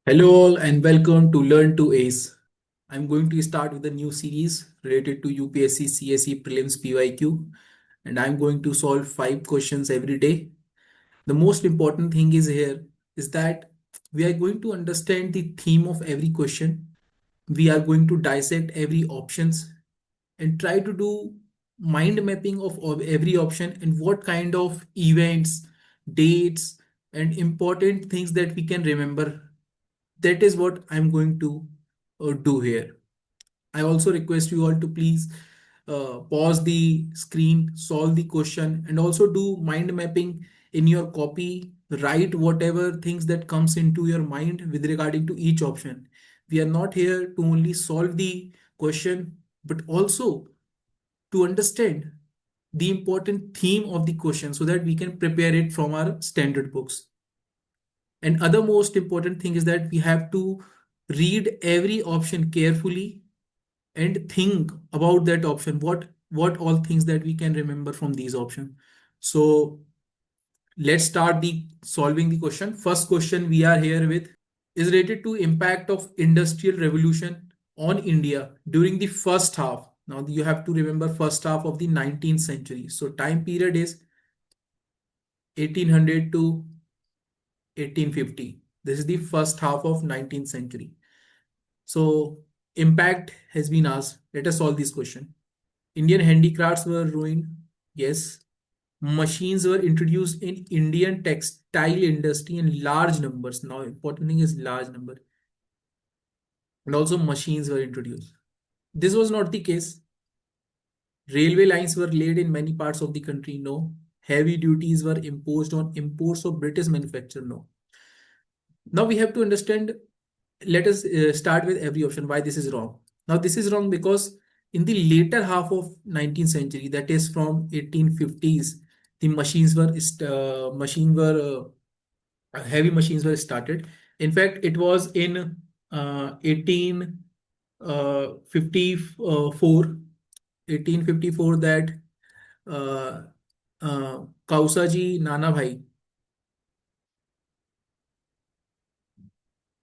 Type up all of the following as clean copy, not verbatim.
Hello all and welcome to Learn to Ace. I'm going to start with a new series related to UPSC CSE Prelims PYQ, and I'm going to solve 5 questions every day. The most important thing is here is that we are going to understand the theme of every question. We are going to dissect every options and try to do mind mapping of every option and what kind of events, dates, and important things that we can remember. That is what I'm going to do here. I also request you all to please pause the screen, solve the question, and also do mind mapping in your copy. Write whatever things that comes into your mind with regarding to each option. We are not here to only solve the question, but also to understand the important theme of the question so that we can prepare it from our standard books. And other most important thing is that we have to read every option carefully and think about that option. What all things that we can remember from these options. So let's start the solving the question. First question we are here with is related to impact of industrial revolution on India during the first half. Now you have to remember first half of the 19th century. So time period is 1800 to 1850. This is the first half of 19th century. So impact has been asked. Let us solve this question. Indian handicrafts were ruined. Yes. Machines were introduced in Indian textile industry in large numbers. Now, important thing is large number. And also machines were introduced. This was not the case. Railway lines were laid in many parts of the country. No. Heavy duties were imposed on imports of British manufacture. No. Now we have to understand. Let us start with every option. Why this is wrong? Now this is wrong because in the later half of 19th century, that is from 1850s, the machine were heavy machines were started. In fact, it was in 1854 that uh, Kausaji Nanabhai,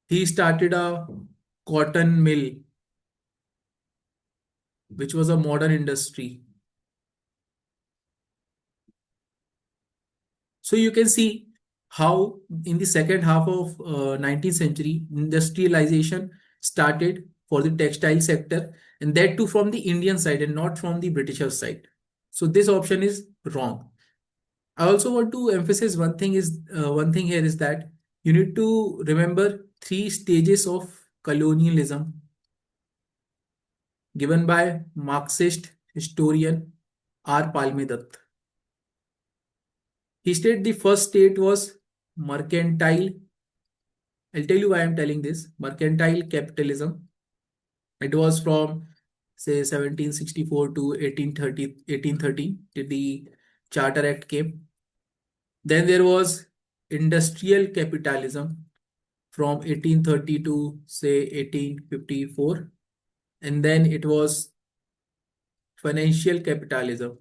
he started a cotton mill, which was a modern industry. So you can see how in the second half of 19th century, industrialization started for the textile sector, and that too from the Indian side and not from the British side. So this option is wrong. I also want to emphasize one thing here is that you need to remember 3 stages of colonialism given by Marxist historian R. Palmedutt. He stated the first state was mercantile. I'll tell you why I'm telling this. Mercantile capitalism. It was from say 1764 to 1813 till the Charter Act came. Then there was industrial capitalism from 1830 to say 1854. And then it was financial capitalism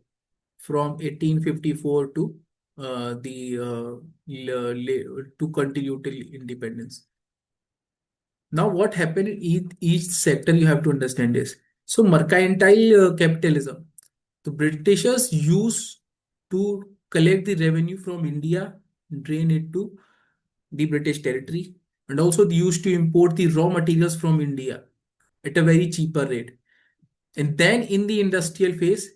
from 1854 to to continue till independence. Now, what happened in each sector you have to understand is so mercantile capitalism. The Britishers used to collect the revenue from India, drain it to the British territory, and also they used to import the raw materials from India at a very cheaper rate. And then in the industrial phase,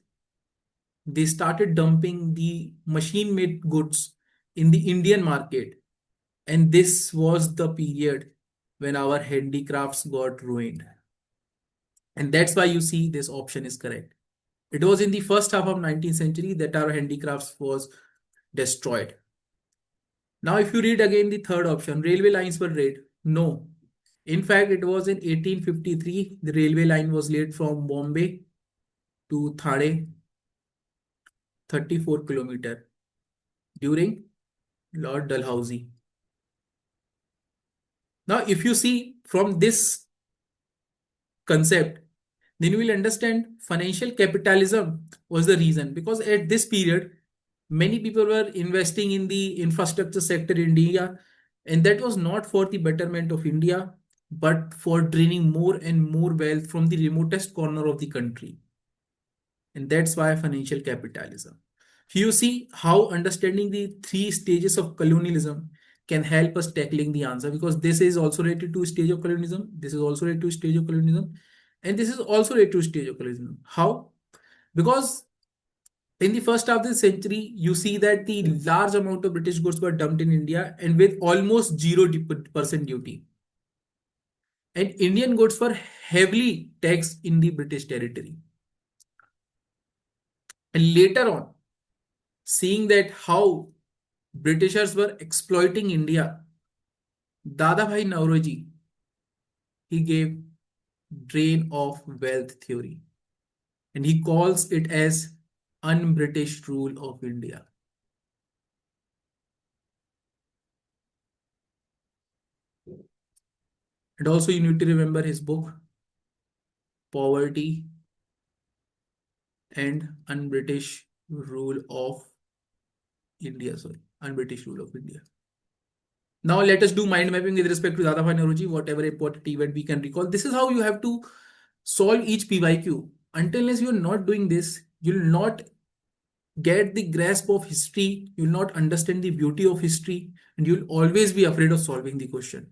they started dumping the machine made goods in the Indian market. And this was the period when our handicrafts got ruined. And that's why you see this option is correct. It was in the first half of 19th century that our handicrafts was destroyed. Now, if you read again the third option, railway lines were laid. No. In fact, it was in 1853, the railway line was laid from Bombay to Thane, 34 kilometer during Lord Dalhousie. Now, if you see from this concept, then you will understand financial capitalism was the reason because at this period, many people were investing in the infrastructure sector in India. And that was not for the betterment of India, but for draining more and more wealth from the remotest corner of the country. And that's why financial capitalism. You see how understanding the three stages of colonialism can help us tackling the answer, because this is also related to stage of colonialism, this is also related to stage of colonialism, and this is also related to stage of colonialism. How? Because in the first half of the century, you see that the large amount of British goods were dumped in India and with almost 0% duty. And Indian goods were heavily taxed in the British territory. And later on, seeing that how Britishers were exploiting India, Dadabhai Nauroji, he gave drain of wealth theory, and he calls it as un-British rule of India. And also you need to remember his book, Poverty and Un-British Rule of India. Sorry, Un-British Rule of India. Now let us do mind mapping with respect to Dadabhai Nauroji, whatever important event we can recall. This is how you have to solve each PYQ. Unless you are not doing this, you will not get the grasp of history, you will not understand the beauty of history, and you will always be afraid of solving the question.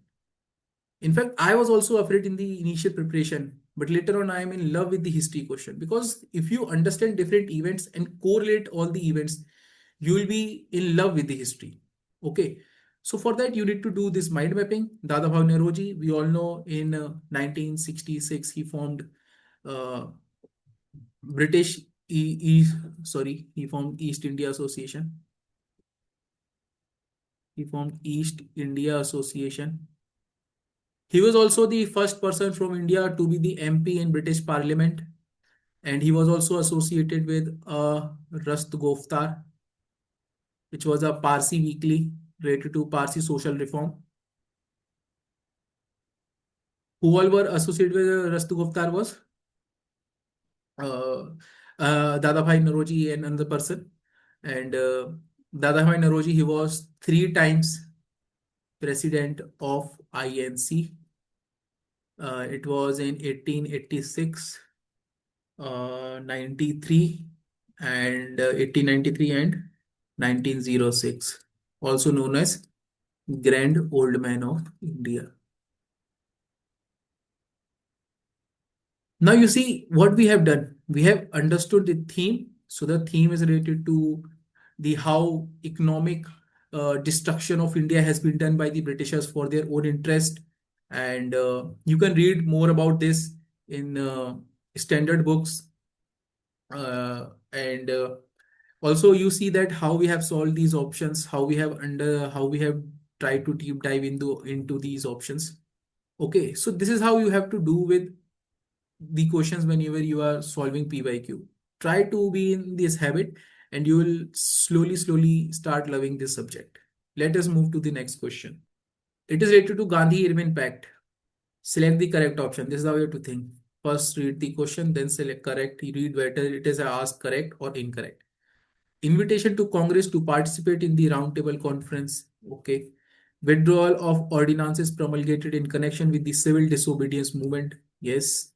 In fact, I was also afraid in the initial preparation, but later on, I am in love with the history question, because if you understand different events and correlate all the events, you will be in love with the history. Okay. So for that, you need to do this mind mapping. Dadabhai Nauroji, we all know in 1966, he formed uh, British he formed East India Association. He formed East India Association. He was also the first person from India to be the MP in British Parliament, and he was also associated with Rast Goftar, which was a Parsi weekly related to Parsi social reform. Who all were associated with Rast Goftar was uh, Dadabhai Nauroji and another person. And Dadabhai Nauroji, he was three times president of INC. It was in 1886, 93, and 1893 and 1906, also known as Grand Old Man of India. Now you see what we have done. We have understood the theme. So the theme is related to the how economic destruction of India has been done by the Britishers for their own interest. And you can read more about this in standard books. And also you see that how we have solved these options, how we have tried to deep dive into these options. Okay, so this is how you have to do with the questions whenever you are solving PYQ. Try to be in this habit and you will slowly start loving this subject. Let us move to the next question. It is related to Gandhi-Irvin Pact. Select the correct option. This is how you have to think. First read the question, then select correct. You read whether it is asked correct or incorrect. Invitation to Congress to participate in the roundtable conference. Okay. Withdrawal of ordinances promulgated in connection with the civil disobedience movement. Yes.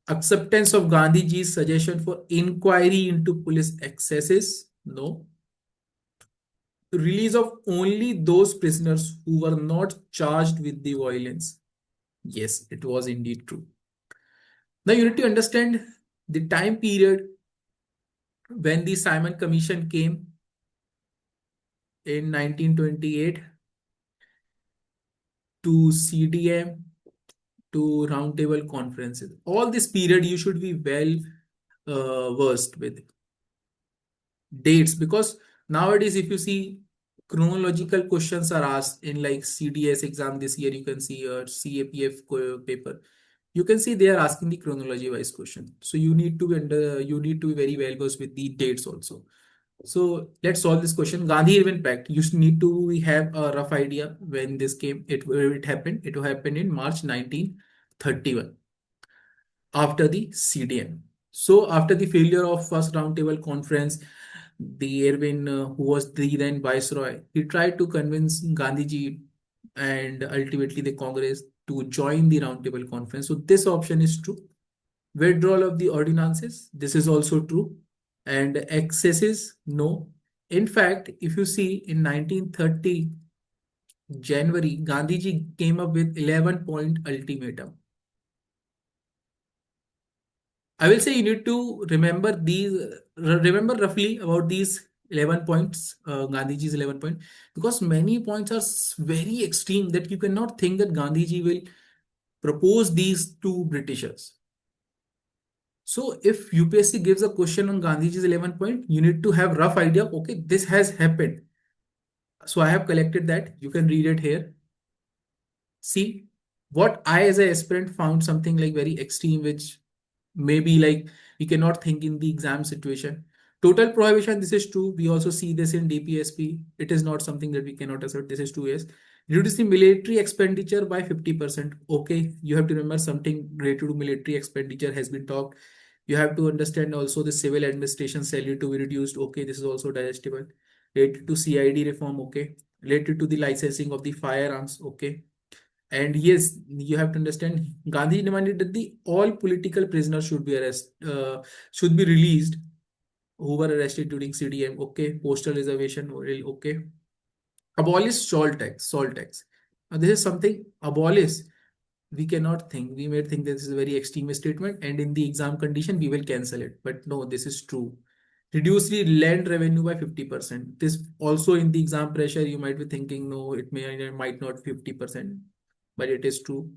Acceptance of Gandhiji's suggestion for inquiry into police excesses. No. Release of only those prisoners who were not charged with the violence. Yes, it was indeed true. Now you need to understand the time period when the Simon Commission came in 1928 to CDM to roundtable conferences. All this period you should be well versed with dates, because nowadays if you see chronological questions are asked in like CDS exam this year, you can see a CAPF paper. You can see they are asking the chronology wise question. So you need to be very well versed with the dates also. So let's solve this question. Gandhi-Irvin Pact. You need to have a rough idea when this came. It happened. It happened in March 1931 after the CDM. So after the failure of first roundtable conference, the Irvin, who was the then viceroy, he tried to convince Gandhiji and ultimately the Congress to join the roundtable conference. So this option is true. Withdrawal of the ordinances, this is also true. And excesses, no. In fact, if you see in 1930 January, Gandhiji came up with 11-point ultimatum. I will say you need to remember these, remember roughly about these 11 points, Gandhiji's 11 point, because many points are very extreme that you cannot think that Gandhiji will propose these to Britishers. So if UPSC gives a question on Gandhiji's 11 point, you need to have rough idea, okay, this has happened. So I have collected that. You can read it here. See, what I as a aspirant found something like very extreme, which maybe like we cannot think in the exam situation. Total prohibition, this is true. We also see this in DPSP. It is not something that we cannot assert. This is true, yes. Reduce the military expenditure by 50%. Okay, you have to remember something related to military expenditure has been talked. You have to understand also the civil administration salary to be reduced. Okay, this is also digestible. Related to CID reform, okay. Related to the licensing of the firearms, okay. And yes, you have to understand, Gandhi demanded that the all political prisoners should be released who were arrested during CDM. Okay, postal reservation. Okay, abolish salt tax. Now this is something abolish. We cannot think. We may think this is a very extreme statement, and in the exam condition we will cancel it. But no, this is true. Reduce the land revenue by 50%. This also in the exam pressure you might be thinking, no, it might not 50%, but it is true.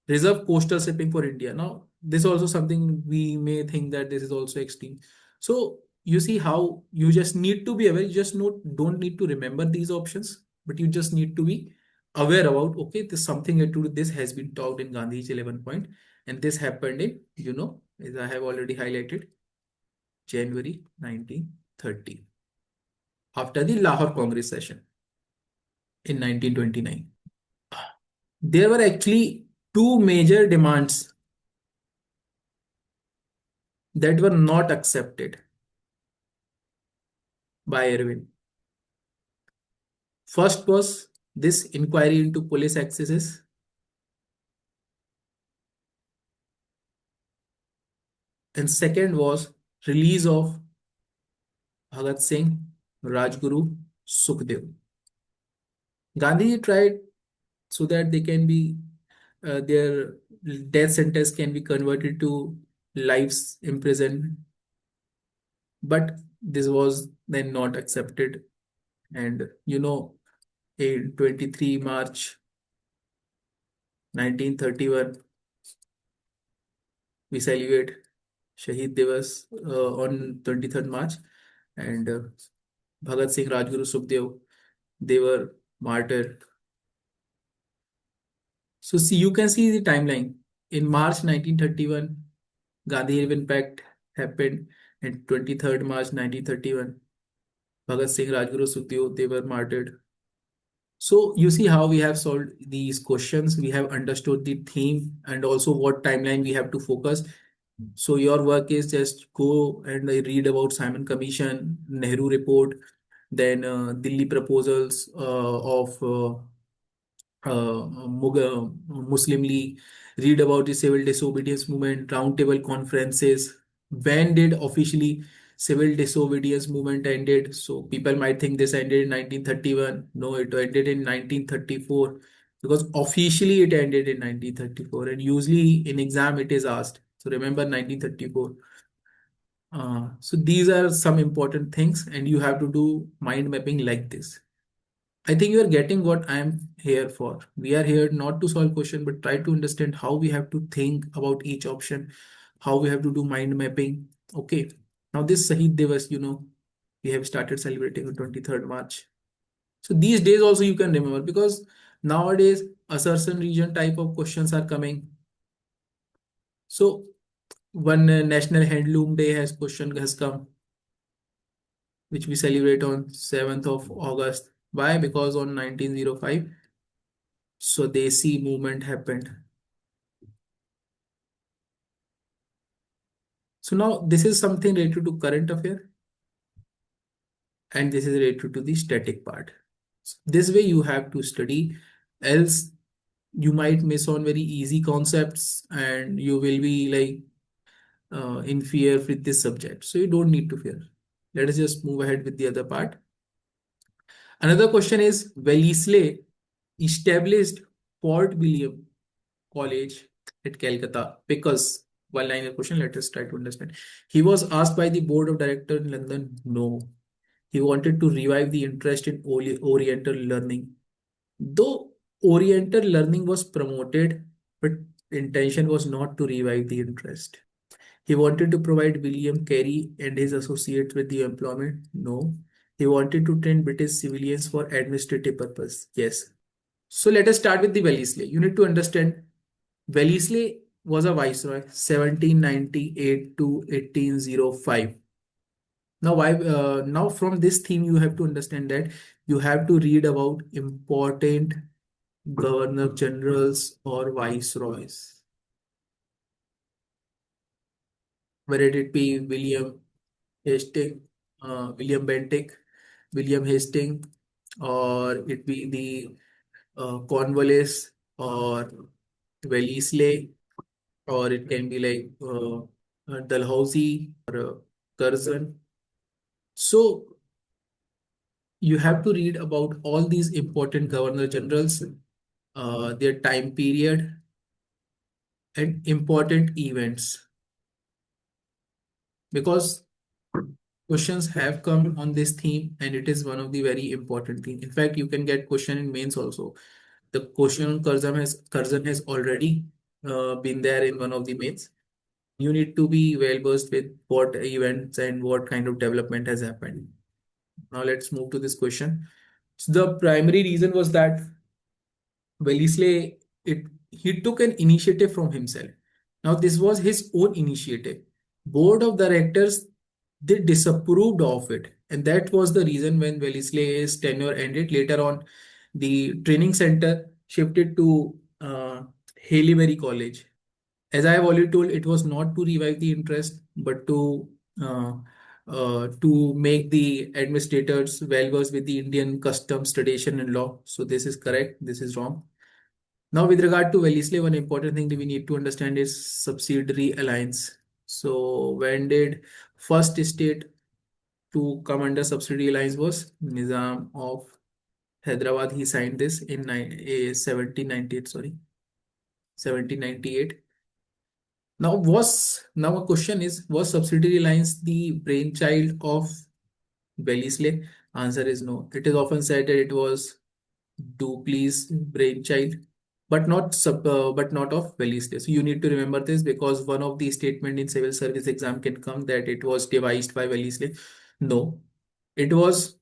Reserve coastal shipping for India. Now, this is also something we may think that this is also extreme. So you see how you just need to be aware. You just don't need to remember these options, but you just need to be aware about, okay, this something to do, this has been talked in Gandhi's 11 point, and this happened in, as I have already highlighted, January 1930, after the Lahore Congress session in 1929. There were actually two major demands that were not accepted by Irwin. First was this inquiry into police excesses, and second was release of Bhagat Singh, Rajguru, Sukhdev. Gandhi tried so that they can be their death sentence can be converted to lives imprisonment, but this was then not accepted. And in 23 March 1931, we celebrate Shahid Divas on 23rd March, and Bhagat Singh, Rajguru, Sukhdev, they were martyred. So see, you can see the timeline. In March 1931, Gandhi-Irwin Pact happened, and 23rd March 1931, Bhagat Singh, Rajguru, Sukhdev, they were martyred. So you see how we have solved these questions. We have understood the theme and also what timeline we have to focus. So your work is just go and read about Simon Commission, Nehru Report, then Delhi proposals of Muslim League, read about the civil disobedience movement, roundtable conferences. When did officially civil disobedience movement ended? So people might think this ended in 1931. No, it ended in 1934 because officially it ended in 1934, and usually in exam it is asked. So remember 1934. So these are some important things, and you have to do mind mapping like this. I think you are getting what I am here for. We are here not to solve question, but try to understand how we have to think about each option, how we have to do mind mapping. Okay. Now this Sahid Divas, we have started celebrating on 23rd March. So these days also you can remember because nowadays assertion region type of questions are coming. So one National Handloom Day has come, which we celebrate on 7th of August. Why? Because on 1905, Swadesi movement happened. So now this is something related to current affair, and this is related to the static part. So this way you have to study Else, you might miss on very easy concepts and you will be like in fear with this subject. So you don't need to fear. Let us just move ahead with the other part. Another question is Wellesley established Fort William College at Calcutta because one liner question, let us try to understand. He was asked by the board of directors in London, no. He wanted to revive the interest in Oriental learning. Though Oriental learning was promoted, but intention was not to revive the interest. He wanted to provide William Carey and his associates with the employment. No. He wanted to train British civilians for administrative purpose. Yes. So let us start with the Wellesley. You need to understand Wellesley was a viceroy 1798 to 1805. Now from this theme you have to understand that you have to read about important governor generals or viceroys. Whether it be Hastings, William Bentinck, William Hastings, or it be the Cornwallis or Wellesley, or it can be like Dalhousie or Curzon. So you have to read about all these important governor generals, their time period, and important events because questions have come on this theme and it is one of the very important thing. In fact, you can get question in mains also. The question on Curzon has already been there in one of the mains. You need to be well versed with what events and what kind of development has happened. Now let's move to this question. So the primary reason was that Wellesley, he took an initiative from himself. Now this was his own initiative. Board of directors, they disapproved of it, and that was the reason when Wellesley's tenure ended. Later on, the training center shifted to Haileybury College. As I have already told, it was not to revive the interest, but uh, to make the administrators well versed with the Indian customs, tradition, and law. So this is correct. This is wrong. Now, with regard to Wellesley, one important thing that we need to understand is subsidiary alliance. So, when did first state to come under subsidiary alliance was Nizam of Hyderabad. He signed this in 1798. Sorry, 1798. Now a question is, was subsidiary alliance the brainchild of Wellesley? Answer is no. It is often said that it was Dupley's brainchild, but not of Wellesley. So you need to remember this because one of the statement in civil service exam can come that it was devised by Wellesley. No, it was,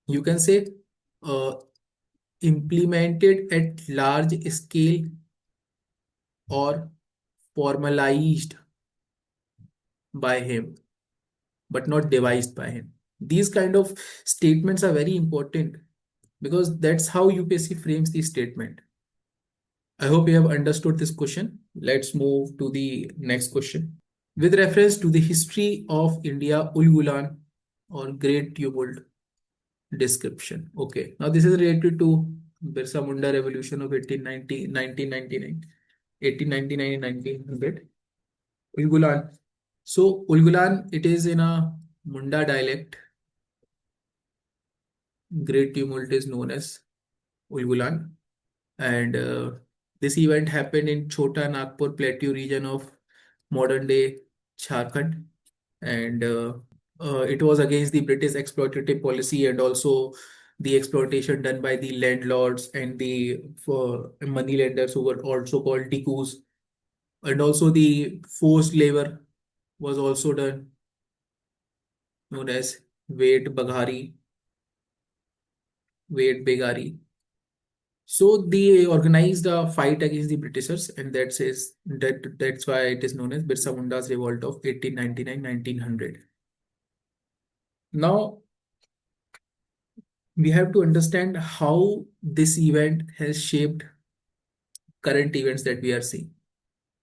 you can say, uh, implemented at large scale or formalized by him, but not devised by him. These kind of statements are very important because that's how UPSC frames the statement. I hope you have understood this question. Let's move to the next question. With reference to the history of India, Ulgulan or Great Tumult description. Okay, now this is related to Birsa Munda Revolution of 1999, 1900. Ulgulan. So Ulgulan, it is in a Munda dialect. Great Tumult is known as Ulgulan. And this event happened in Chota Nagpur Plateau region of modern day Jharkhand. And it was against the British exploitative policy and also the exploitation done by the landlords and the money lenders who were also called decoys. And also the forced labor was also done, known as Wait Begari. So they organized a fight against the Britishers, and that's why it is known as Birsa Munda's Revolt of 1899-1900. Now we have to understand how this event has shaped current events that we are seeing.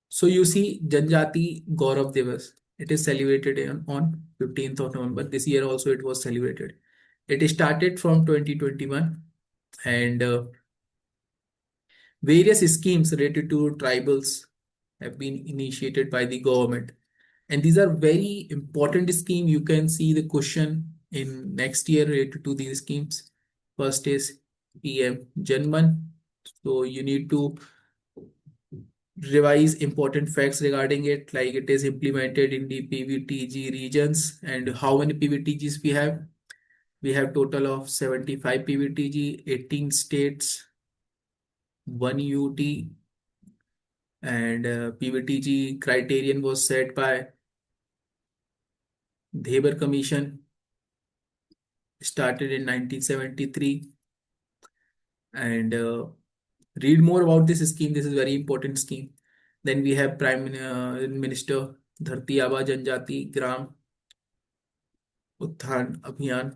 So you see Janjati Gaurav Divas. It is celebrated on 15th of November. This year also it was celebrated. It started from 2021 and Various schemes related to tribals have been initiated by the government. And these are very important schemes. You can see the question in next year related to these schemes. First is PM Janman. So you need to revise important facts regarding it, like it is implemented in the PVTG regions and how many PVTGs we have. We have total of 75 PVTG, 18 states, 1 UT, and PVTG criterion was set by Dheber Commission, started in 1973. And read more about this scheme. This is very important scheme. Then we have Minister Dharti Aba Janjati Gram उत्थान अभियान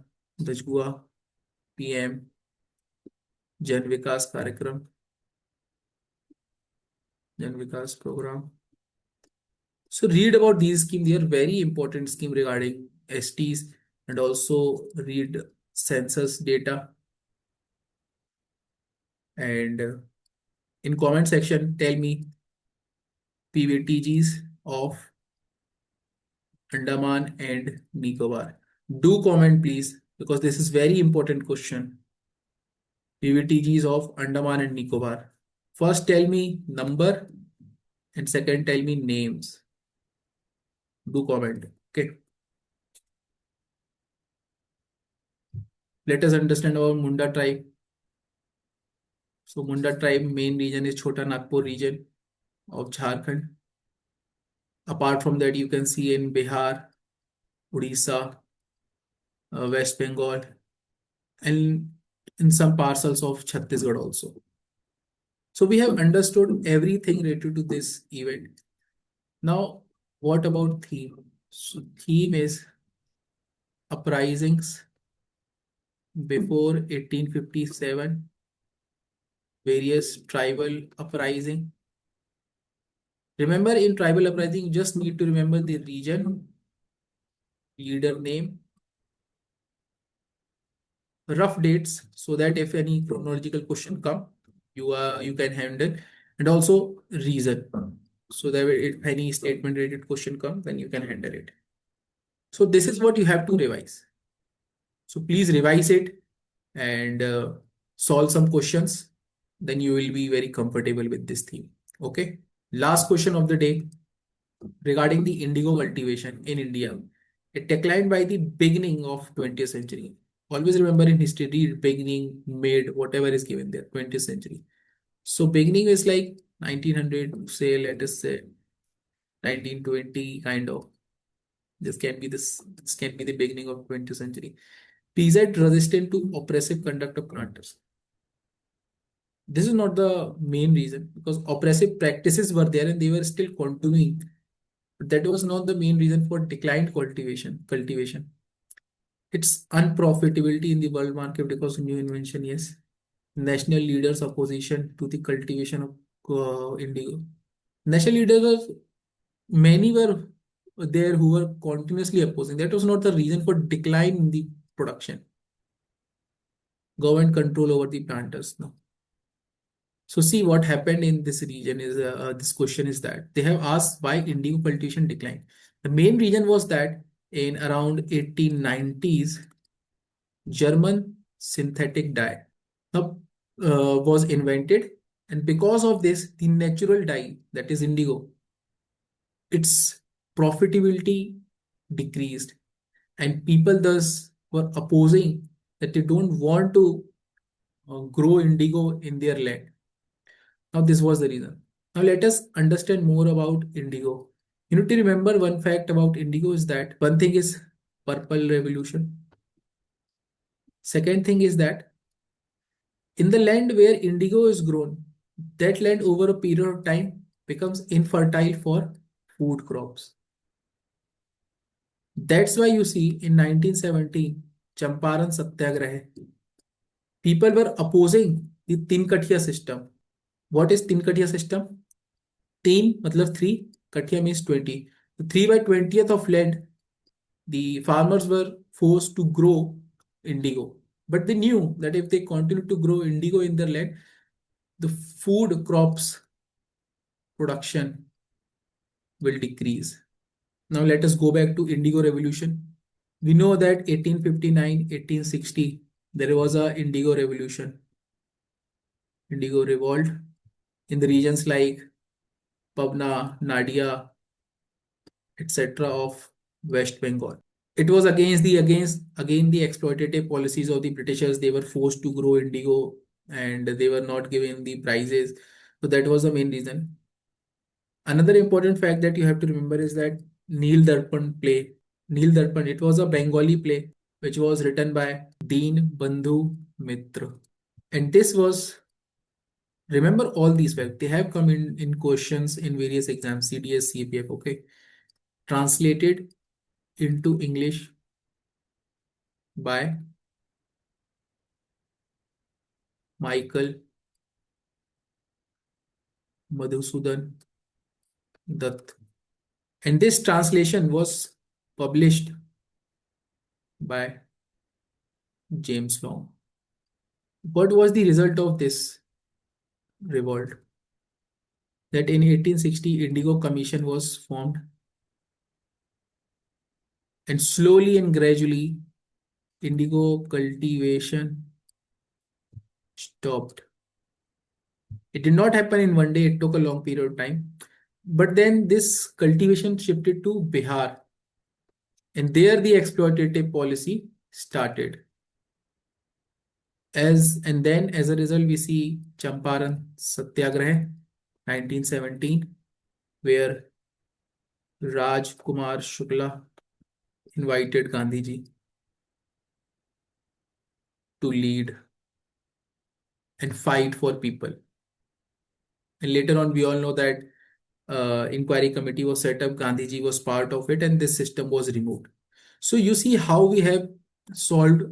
दजगुआ PM जन विकास कार्यक्रम जन विकास program. So read about these schemes. They are very important scheme regarding STs, and also read census data. And in comment section, tell me PVTGs of Andaman and Nicobar. Do comment please, because this is very important question. PVTGs of Andaman and Nicobar. First tell me number, and second tell me names. Do comment. Okay. Let us understand about Munda tribe. So Munda tribe main region is Chota Nagpur region of Jharkhand. Apart from that, you can see in Bihar, Odisha, West Bengal, and in some parcels of Chhattisgarh also. So we have understood everything related to this event. Now, what about theme? So theme is uprisings before 1857, various tribal uprising. Remember, in tribal uprising, you just need to remember the region, leader name, rough dates, so that if any chronological question come, you can handle, and also reason, so that if any statement related question come, then you can handle it. So this is what you have to revise. So please revise it and solve some questions. Then you will be very comfortable with this theme. Okay. Last question of the day regarding the indigo cultivation in India. It declined by the beginning of 20th century. Always remember in history, read beginning, mid, whatever is given there, 20th century. So beginning is like 1900, say, let us say 1920 kind of. This can be the beginning of 20th century. PZ resistant to oppressive conduct of planters. This is not the main reason, because oppressive practices were there and they were still continuing. But that was not the main reason for declined cultivation. It's unprofitability in the world market because of new invention, yes. National leaders' opposition to the cultivation of indigo. National leaders, many were there who were continuously opposing. That was not the reason for decline in the production. Government control over the planters. No. So see what happened in this region is this question is that they have asked why indigo cultivation declined. The main reason was that in around 1890s, German synthetic dye now was invented, and because of this, the natural dye, that is indigo, its profitability decreased, and people thus were opposing that they don't want to grow indigo in their land. Now, this was the reason. Now, let us understand more about indigo. You need to remember one fact about indigo is that one thing is purple revolution. Second thing is that in the land where indigo is grown, that land over a period of time becomes infertile for food crops. That's why you see in 1917, Champaran Satyagraha, people were opposing the Tinkatia system. What is Tinkatia system? Teen matlab 3, Katia means 20. The 3 by 20th of land, the farmers were forced to grow indigo. But they knew that if they continue to grow indigo in their land, the food crops production will decrease. Now let us go back to Indigo Revolution. We know that 1859, 1860, there was a Indigo Revolution, Indigo Revolt in the regions like Pabna, Nadia, etc. of West Bengal. It was against again the exploitative policies of the Britishers. They were forced to grow indigo and they were not given the prices. So that was the main reason. Another important fact that you have to remember is that Neel Darpan play. Neel Darpan, it was a Bengali play which was written by Deen Bandhu Mitra. And this was, remember all these facts, they have come in questions in various exams, CDS, CPF, okay? Translated into English by Michael Madhusudan Dutt. And this translation was published by James Long. What was the result of this revolt? That in 1860, Indigo Commission was formed, and slowly and gradually, indigo cultivation stopped. It did not happen in one day, it took a long period of time. But then this cultivation shifted to Bihar, and there the exploitative policy started. As a result, we see Champaran Satyagraha 1917, where Raj Kumar Shukla invited Gandhiji to lead and fight for people. And later on, we all know that inquiry committee was set up, Gandhiji was part of it, and this system was removed. So you see how we have solved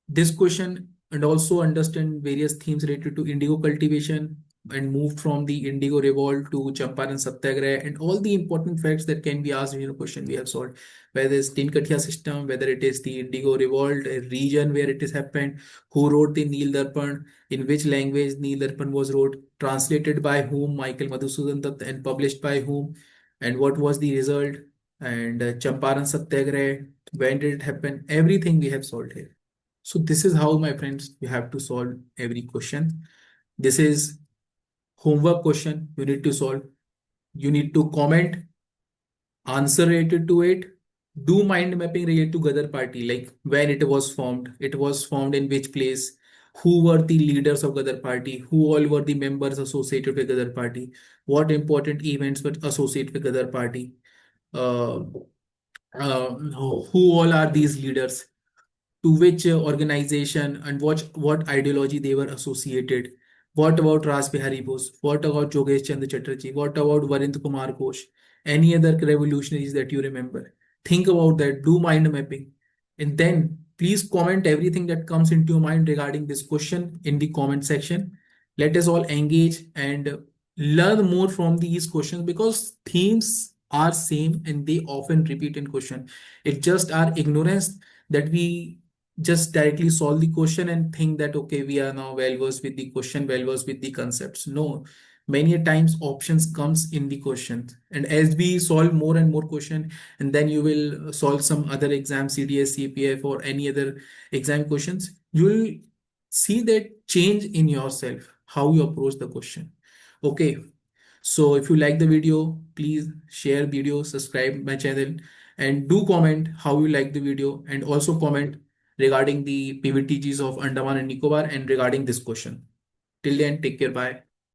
this question and also understand various themes related to indigo cultivation and moved from the indigo revolt to Champaran Satyagraha and all the important facts that can be asked in a question we have solved, whether it's Tinkatia system, whether it is the indigo revolt, a region where it has happened, who wrote the Neel Darpan, in which language Neel Darpan was wrote, translated by whom, Michael Madhusudan Dutt, and published by whom, and what was the result, and Champaran Satyagraha, when did it happen, everything we have solved here. So this is how, my friends, you have to solve every question. This is homework question you need to solve. You need to comment answer related to it. Do mind mapping related to Gadar party, like when it was formed in which place, who were the leaders of Gadar party, who all were the members associated with Gadar party, what important events were associated with Gadar party, uh, who all are these leaders, to which organization and what ideology they were associated. What about Ras Bihari Bose? What about Jogesh Chandra Chatterjee? What about Varinder Kumar Ghosh? Any other revolutionaries that you remember? Think about that. Do mind mapping. And then please comment everything that comes into your mind regarding this question in the comment section. Let us all engage and learn more from these questions because themes are same and they often repeat in question. It's just our ignorance that we just directly solve the question and think that okay, we are now well versed with the question, well versed with the concepts. No, many a times options comes in the question, and as we solve more and more question, and then you will solve some other exam, CDS, CPF, or any other exam questions, you will see that change in yourself, how you approach the question. Okay, so if you like the video, please share video, subscribe my channel, and do comment how you like the video, and also comment regarding the PVTGs of Andaman and Nicobar and regarding this question. Till then, take care. Bye.